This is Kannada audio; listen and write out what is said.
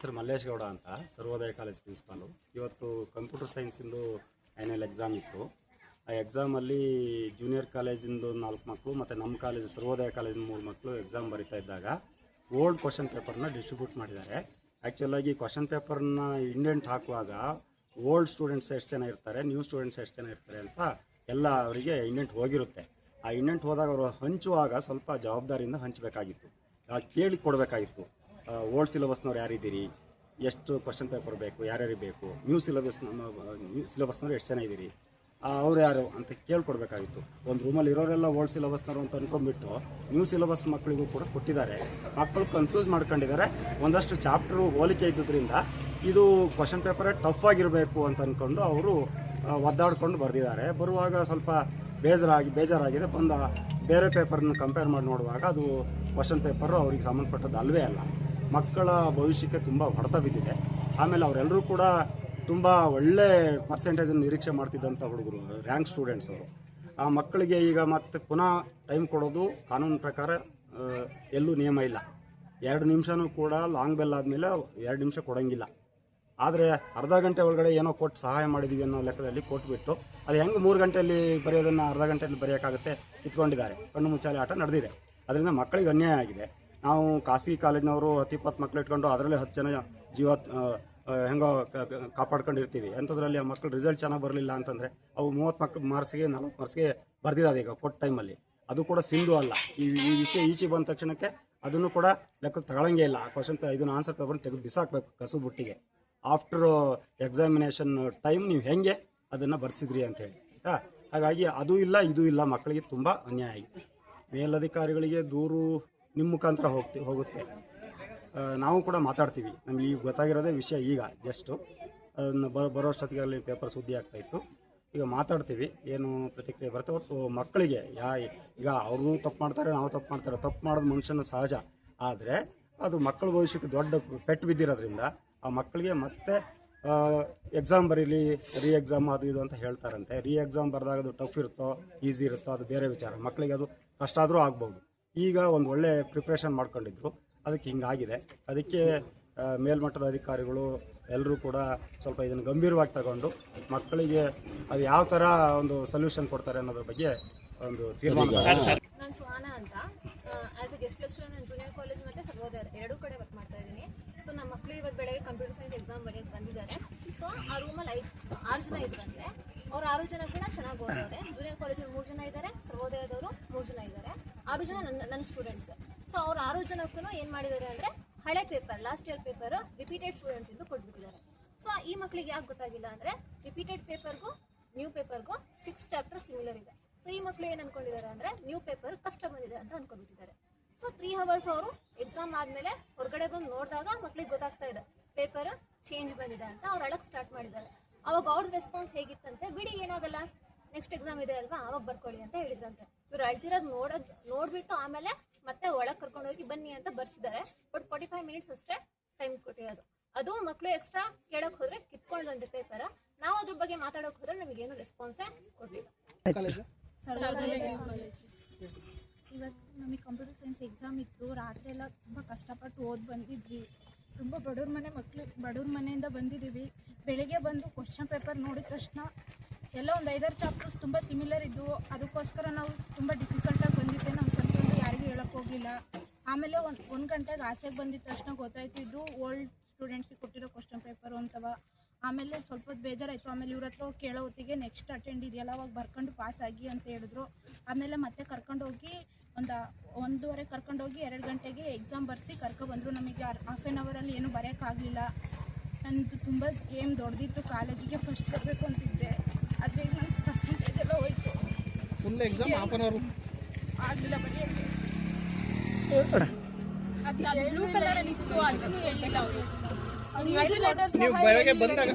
ಸರ್ ಮಲ್ಲೇಶ್ ಗೌಡ ಅಂತ ಸರ್ವೋದಯ ಕಾಲೇಜ್ ಪ್ರಿನ್ಸಿಪಾಲು. ಇವತ್ತು ಕಂಪ್ಯೂಟರ್ ಸೈನ್ಸಿಂದು ಫೈನಲ್ ಎಕ್ಸಾಮ್ ಇತ್ತು. ಆ ಎಕ್ಸಾಮಲ್ಲಿ ಜೂನಿಯರ್ ಕಾಲೇಜಿಂದು 4 ಮಕ್ಕಳು ಮತ್ತು ನಮ್ಮ ಕಾಲೇಜು ಸರ್ವೋದಯ ಕಾಲೇಜಿನ 3 ಮಕ್ಕಳು ಎಕ್ಸಾಮ್ ಬರೀತಾ ಇದ್ದಾಗ ಓಲ್ಡ್ ಕ್ವಶನ್ ಪೇಪರ್ನ ಡಿಸ್ಟ್ರಿಬ್ಯೂಟ್ ಮಾಡಿದ್ದಾರೆ. ಆ್ಯಕ್ಚುಲಾಗಿ ಕ್ವಶನ್ ಪೇಪರ್ನ ಇಂಡೆಂಟ್ ಹಾಕುವಾಗ ಓಲ್ಡ್ ಸ್ಟೂಡೆಂಟ್ಸ್ ಎಷ್ಟು ಜನ ಇರ್ತಾರೆ, ನ್ಯೂ ಸ್ಟೂಡೆಂಟ್ಸ್ ಎಷ್ಟು ಜನ ಇರ್ತಾರೆ ಅಂತ ಎಲ್ಲ ಅವರಿಗೆ ಇಂಡೆಂಟ್ ಹೋಗಿರುತ್ತೆ. ಆ ಇಂಡೆಂಟ್ ಹೋದಾಗ ಅವರು ಹಂಚುವಾಗ ಸ್ವಲ್ಪ ಜವಾಬ್ದಾರಿಯಿಂದ ಹಂಚಬೇಕಾಗಿತ್ತು, ಕೇಳಿ ಕೊಡಬೇಕಾಗಿತ್ತು. ಓಲ್ಡ್ ಸಿಲೆಬಸ್ನವ್ರು ಯಾರಿದ್ದೀರಿ, ಎಷ್ಟು ಕ್ವಶನ್ ಪೇಪರ್ ಬೇಕು, ಯಾರ್ಯಾರಿಗೆ ಬೇಕು, ನ್ಯೂ ಸಿಲೆಬಸ್ನವ್ರು ಎಷ್ಟು ಜನ ಇದ್ದೀರಿ, ಅವ್ರು ಯಾರು ಅಂತ ಕೇಳ್ಕೊಡ್ಬೇಕಾಗಿತ್ತು. ಒಂದು ರೂಮಲ್ಲಿ ಇರೋರೆಲ್ಲ ಓಲ್ಡ್ ಸಿಲೆಬಸ್ನವರು ಅಂತ ಅಂದ್ಕೊಂಡ್ಬಿಟ್ಟು ನ್ಯೂ ಸಿಲೆಬಸ್ ಮಕ್ಕಳಿಗೂ ಕೂಡ ಕೊಟ್ಟಿದ್ದಾರೆ. ಮಕ್ಕಳು ಕನ್ಫ್ಯೂಸ್ ಮಾಡ್ಕೊಂಡಿದ್ದಾರೆ. ಒಂದಷ್ಟು ಚಾಪ್ಟ್ರು ಹೋಲಿಕೆ ಇದ್ದುದರಿಂದ ಇದು ಕ್ವಶನ್ ಪೇಪರೇ ಟಫ್ ಆಗಿರಬೇಕು ಅಂತ ಅಂದ್ಕೊಂಡು ಅವರು ಒದ್ದಾಡ್ಕೊಂಡು ಬರೆದಿದ್ದಾರೆ. ಬರುವಾಗ ಸ್ವಲ್ಪ ಬೇಜಾರಾಗಿದೆ. ಬಂದ ಬೇರೆ ಪೇಪರ್ನ ಕಂಪೇರ್ ಮಾಡಿ ನೋಡುವಾಗ ಅದು ಕ್ವಶನ್ ಪೇಪರು ಅವ್ರಿಗೆ ಸಂಬಂಧಪಟ್ಟದ್ದು ಅಲ್ವೇ ಅಲ್ಲ. ಮಕ್ಕಳ ಭವಿಷ್ಯಕ್ಕೆ ತುಂಬ ಹೊಡೆತ ಬಿದ್ದಿದೆ. ಆಮೇಲೆ ಅವರೆಲ್ಲರೂ ಕೂಡ ತುಂಬ ಒಳ್ಳೆ ಪರ್ಸೆಂಟೇಜನ್ನು ನಿರೀಕ್ಷೆ ಮಾಡ್ತಿದ್ದಂಥ ಹುಡುಗರು, ರ್ಯಾಂಕ್ ಸ್ಟೂಡೆಂಟ್ಸ್ ಅವರು. ಆ ಮಕ್ಕಳಿಗೆ ಈಗ ಮತ್ತೆ ಪುನಃ ಟೈಮ್ ಕೊಡೋದು ಕಾನೂನು ಪ್ರಕಾರ ಎಲ್ಲೂ ನಿಯಮ ಇಲ್ಲ. 2 ನಿಮಿಷನೂ ಕೂಡ ಲಾಂಗ್ ಬೆಲ್ ಆದಮೇಲೆ 2 ನಿಮಿಷ ಕೊಡೋಂಗಿಲ್ಲ. ಆದರೆ ಅರ್ಧ ಗಂಟೆ ಒಳಗಡೆ ಏನೋ ಕೊಟ್ಟು ಸಹಾಯ ಮಾಡಿದ್ದೀವಿ ಅನ್ನೋ ಲೆಕ್ಕದಲ್ಲಿ ಕೊಟ್ಬಿಟ್ಟು ಅದು ಹೆಂಗೆ 3 ಗಂಟೆಯಲ್ಲಿ ಬರೆಯೋದನ್ನು ಅರ್ಧ ಗಂಟೆಯಲ್ಲಿ ಬರೆಯೋಕ್ಕಾಗುತ್ತೆ, ಕಿತ್ಕೊಂಡಿದ್ದಾರೆ. ಕಣ್ಣು ಮುಚ್ಚಾಲೆ ಆಟ ನಡೆದಿದೆ. ಅದರಿಂದ ಮಕ್ಕಳಿಗೆ ಅನ್ಯಾಯ ಆಗಿದೆ. ನಾವು ಖಾಸಗಿ ಕಾಲೇಜಿನವರು 10-20 ಮಕ್ಕಳು ಇಟ್ಕೊಂಡು ಅದರಲ್ಲೇ 10 ಜನ ಜೀವ ಹೆಂಗೋ ಕಾಪಾಡ್ಕೊಂಡಿರ್ತೀವಿ. ಅಂಥದ್ರಲ್ಲಿ ಆ ಮಕ್ಕಳು ರಿಸಲ್ಟ್ ಚೆನ್ನಾಗಿ ಬರಲಿಲ್ಲ ಅಂತಂದರೆ ಅವು 30 ಮಾರ್ಕ್ಸ್ಗೆ 40 ಮಾರ್ಕ್ಸ್ಗೆ ಬರ್ದಿದ್ದಾವೆ ಈಗ ಕೊಟ್ಟ ಟೈಮಲ್ಲಿ. ಅದು ಕೂಡ ಸಿಂಧು ಅಲ್ಲ. ಈ ವಿಷಯ ಈಚೆ ಬಂದ ತಕ್ಷಣಕ್ಕೆ ಅದನ್ನು ಕೂಡ ಲೆಕ್ಕಕ್ಕೆ ತಗೊಳ್ಳಂಗೇ ಇಲ್ಲ. ಆ ಕ್ವಶನ್ ಇದನ್ನು ಆನ್ಸರ್ ಪೇಪರ್ನ ತೆಗೆದು ಬಿಸಾಕಬೇಕು ಕಸು ಬುಟ್ಟಿಗೆ. ಆಫ್ಟರ್ ಎಕ್ಸಾಮಿನೇಷನ್ ಟೈಮ್ ನೀವು ಹೆಂಗೆ ಅದನ್ನು ಬರ್ಸಿದ್ರಿ ಅಂತ ಹೇಳಿ, ಆಯಿತಾ? ಹಾಗಾಗಿ ಅದು ಇಲ್ಲ ಇದು ಇಲ್ಲ, ಮಕ್ಕಳಿಗೆ ತುಂಬ ಅನ್ಯಾಯ ಆಗಿದೆ. ಮೇಲಧಿಕಾರಿಗಳಿಗೆ ದೂರು ನಿಮ್ಮ ಮುಖಾಂತರ ಹೋಗುತ್ತೆ. ನಾವು ಕೂಡ ಮಾತಾಡ್ತೀವಿ. ನಮ್ಗೆ ಈಗ ಗೊತ್ತಾಗಿರೋದೇ ವಿಷಯ ಈಗ ಜಸ್ಟು ಅದನ್ನು ಬರೋಷ್ಟೊತ್ತಿಗೆ ಅಲ್ಲಿ ಪೇಪರ್ ಸುದ್ದಿ ಆಗ್ತಾಯಿತ್ತು. ಈಗ ಮಾತಾಡ್ತೀವಿ, ಏನು ಪ್ರತಿಕ್ರಿಯೆ ಬರುತ್ತೆ. ಒಟ್ಟು ಮಕ್ಕಳಿಗೆ ಈಗ ಅವ್ರನ್ನೂ ತಪ್ಪು ಮಾಡ್ತಾರೆ, ನಾವು ತಪ್ಪು ಮಾಡೋದು ಮನುಷ್ಯನ ಸಹಜ. ಆದರೆ ಅದು ಮಕ್ಕಳ ಭವಿಷ್ಯಕ್ಕೆ ದೊಡ್ಡ ಪೆಟ್ಟು ಬಿದ್ದಿರೋದ್ರಿಂದ ಆ ಮಕ್ಕಳಿಗೆ ಮತ್ತೆ ಎಕ್ಸಾಮ್ ಬರೀಲಿ, ರೀ ಎಕ್ಸಾಮ್ ಅದು ಇದು ಅಂತ ಹೇಳ್ತಾರಂತೆ. ರೀ ಎಕ್ಸಾಮ್ ಬರೆದಾಗ ಅದು ಟಫ್ ಇರುತ್ತೋ ಈಸಿ ಇರುತ್ತೋ ಅದು ಬೇರೆ ವಿಚಾರ. ಮಕ್ಕಳಿಗೆ ಅದು ಕಷ್ಟ ಆದರೂ ಆಗ್ಬೋದು. ಈಗ ಒಂದು ಒಳ್ಳೆ ಪ್ರಿಪ್ರೇಷನ್ ಮಾಡ್ಕೊಂಡಿದ್ರು, ಅದಕ್ಕೆ ಹಿಂಗಾಗಿದೆ. ಅದಕ್ಕೆ ಮೇಲ್ಮಟ್ಟದ ಅಧಿಕಾರಿಗಳು ಎಲ್ಲರೂ ಕೂಡ ಸ್ವಲ್ಪ ಇದನ್ನು ಗಂಭೀರವಾಗಿ ತಗೊಂಡು ಮಕ್ಕಳಿಗೆ ಅದು ಯಾವ ಥರ ಒಂದು ಸೊಲ್ಯೂಷನ್ ಕೊಡ್ತಾರೆ ಅನ್ನೋದ್ರ ಬಗ್ಗೆ ಒಂದು ತೀರ್ಮಾನ. ನಾನು ಸುಹಾನಾ ಅಂತ ಆಸ್ ಎ ಗೆಸ್ಟ್ ಲೆಕ್ಚರರ್ ನಾನು ಜೂನಿಯರ್ ಕಾಲೇಜ್ ಮತ್ತು ಸರ್ವೋದಯ 2 ಕಡೆ ವರ್ಕ್ ಮಾಡ್ತಾ ಇದ್ದೀನಿ. ಸೊ ನಮ್ಮ ಮಕ್ಕಳು ಇವತ್ತು ಬೆಳಗ್ಗೆ ಕಂಪ್ಯೂಟರ್ ಸೈನ್ಸ್ ಎಕ್ಸಾಮ್ ಬರೆಯೋಕ್ಕೆ ಬಂದಿದ್ದಾರೆ. ಸೊ ಆ ರೂಮಲ್ಲಿ 6 ಜನ ಇದ್ರಂತೆ. ಅವ್ರು 6 ಜನ ಕೂಡ ಚೆನ್ನಾಗಿ ಓದೋರೆ. ಜೂನಿಯರ್ ಕಾಲೇಜಲ್ಲಿ 3 ಜನ ಇದ್ದಾರೆ, ಸರ್ವೋದಯದವರು 3 ಜನ ಇದ್ದಾರೆ. 6 ಜನ ನನ್ನ ಸ್ಟೂಡೆಂಟ್ಸ್. ಸೊ ಅವ್ರು 6 ಜನಕ್ಕೂ ಏನು ಮಾಡಿದ್ದಾರೆ ಅಂದರೆ ಹಳೆ paper, last year paper repeated students ಇಂದು ಕೊಟ್ಬಿಟ್ಟಿದ್ದಾರೆ. ಸೊ ಈ ಮಕ್ಕಳಿಗೆ ಯಾಕೆ ಗೊತ್ತಾಗಿಲ್ಲ ಅಂದರೆ ರಿಪೀಟೆಡ್ ಪೇಪರ್ಗೂ ನ್ಯೂ ಪೇಪರ್ಗೂ 6 ಚಾಪ್ಟರ್ ಸಿಮಿಲರ್ ಇದೆ. ಸೊ ಈ ಮಕ್ಕಳು ಏನು ಅಂದ್ಕೊಂಡಿದ್ದಾರೆ ಅಂದರೆ ನ್ಯೂ ಪೇಪರ್ ಕಷ್ಟ ಬಂದಿದೆ ಅಂತ ಅಂದ್ಕೊಂಡ್ಬಿಟ್ಟಿದ್ದಾರೆ. ಸೊ 3 ಅವರ್ಸ್ ಅವರು ಎಕ್ಸಾಮ್ ಆದಮೇಲೆ ಹೊರಗಡೆ ಬಂದು ನೋಡಿದಾಗ ಮಕ್ಳಿಗೆ ಗೊತ್ತಾಗ್ತಾ ಇದೆ ಪೇಪರ್ ಚೇಂಜ್ ಬಂದಿದೆ ಅಂತ. ಅವ್ರು ಅಳಕ್ಕೆ ಸ್ಟಾರ್ಟ್ ಮಾಡಿದ್ದಾರೆ. ಅವಾಗ ಅವ್ರದ್ದು ರೆಸ್ಪಾನ್ಸ್ ಹೇಗಿತ್ತಂತೆ, ಬಿಡಿ ಏನಾಗಲ್ಲ ನೆಕ್ಸ್ಟ್ ಎಕ್ಸಾಮ್ ಇದೆ ಅಲ್ವಾ ಅವಾಗ ಬರ್ಕೊಳ್ಳಿ ಅಂತ ಹೇಳಿದ್ರಂತೆ. ಇವ್ರು ಅಳ್ತಿರೋದು ನೋಡ್ಬಿಟ್ಟು ಆಮೇಲೆ ಮತ್ತೆ ಒಳಗೆ ಕರ್ಕೊಂಡೋಗಿ ಬನ್ನಿ ಅಂತ ಬರ್ಸಿದ್ದಾರೆ. ಬಟ್ 45 ಮಿನಿಟ್ಸ್ ಅಷ್ಟೇ ಟೈಮ್ ಕೊಟ್ಟಿರೋದು. ಅದು ಮಕ್ಕಳು ಎಕ್ಸ್ಟ್ರಾ ಕೇಳಕ್ಕೆ ಹೋದ್ರೆ ಕಿತ್ಕೊಂಡ್ರಂತೆ ಪೇಪರ್. ನಾವು ಅದ್ರ ಬಗ್ಗೆ ಮಾತಾಡೋಕೆ ಹೋದ್ರೆ ನಮಗೇನು ರೆಸ್ಪಾನ್ಸೇ ಕೊಡಲಿಲ್ಲ. ಇವತ್ತು ನಮಗೆ ಕಂಪ್ಯೂಟರ್ ಸೈನ್ಸ್ ಎಕ್ಸಾಮ್ ಇತ್ತು. ರಾತ್ರಿ ಎಲ್ಲ ತುಂಬ ಕಷ್ಟಪಟ್ಟು ಓದಿ ಬಂದಿದ್ವಿ. ತುಂಬ ಬಡವ್ರ ಮನೆಯಿಂದ ಬಂದಿದ್ದೀವಿ. ಬೆಳಿಗ್ಗೆ ಬಂದು ಕ್ವಶನ್ ಪೇಪರ್ ನೋಡಿದ ತಕ್ಷಣ ಎಲ್ಲ ಒಂದು 5-6 ಚಾಪ್ಟರ್ಸ್ ತುಂಬ ಸಿಮಿಲರ್ ಇದ್ದವು. ಅದಕ್ಕೋಸ್ಕರ ನಾವು ತುಂಬ ಡಿಫಿಕಲ್ಟಾಗಿ ಬಂದಿದ್ದೆ. ನಮ್ಮ ಕಲ್ತ್ಕೊಂಡು ಯಾರಿಗೂ ಹೇಳೋಕ್ಕೆ ಹೋಗಲಿಲ್ಲ. ಆಮೇಲೆ 1 ಗಂಟೆಗೆ ಆಚೆಗೆ ಬಂದಿದ್ದ ತಕ್ಷಣ ಗೊತ್ತಾಯಿತು ಇದು ಓಲ್ಡ್ ಸ್ಟೂಡೆಂಟ್ಸಿಗೆ ಕೊಟ್ಟಿರೋ ಕ್ವಶನ್ ಪೇಪರು ಅಂತವ. ಆಮೇಲೆ ಸ್ವಲ್ಪ ಹೊತ್ತು ಬೇಜಾರಾಯಿತು. ಆಮೇಲೆ ಇವ್ರ ಹತ್ರ ಕೇಳೋ ಹೊತ್ತಿಗೆ ನೆಕ್ಸ್ಟ್ ಅಟೆಂಡ್ ಇದೆಯಲ್ಲ ಅವಾಗ ಬರ್ಕೊಂಡು ಪಾಸ್ ಆಗಿ ಅಂತ ಹೇಳಿದ್ರು. ಆಮೇಲೆ ಮತ್ತೆ ಕರ್ಕೊಂಡೋಗಿ 1:30 ಕರ್ಕೊಂಡೋಗಿ 2 ಗಂಟೆಗೆ ಎಕ್ಸಾಮ್ ಬರೆಸಿ ಕರ್ಕೊಬಂದರು. ನಮಗೆ ಹಾಫ್ ಆನ್ ಅವರಲ್ಲಿ ಏನೂ ಬರೆಯೋಕ್ಕಾಗಲಿಲ್ಲ. ನನ್ನದು ತುಂಬ ಏಮ್ ದೊಡ್ಡದಿತ್ತು, ಕಾಲೇಜಿಗೆ ಫಸ್ಟ್ ಬರಬೇಕು ಅಂತಿದ್ದೆ. ಆದರೆ ಈಗ ನನ್ನ ಪರ್ಸೆಂಟೇಜ್ ಎಲ್ಲ ಹೋಯಿತು. Full exam half an hour ಆಗಲಿಲ್ಲ ಬರೆಯೋಕ್ಕೆ. ಬ್ಲೂ ಕಲರ್ ಅನಿಸ್ತು, ಅದನ್ನು ಹೇಳಿಲ್ಲ ಅವರು. ನೀವು ಬೆಳಗ್ಗೆ ಬಂದಾಗ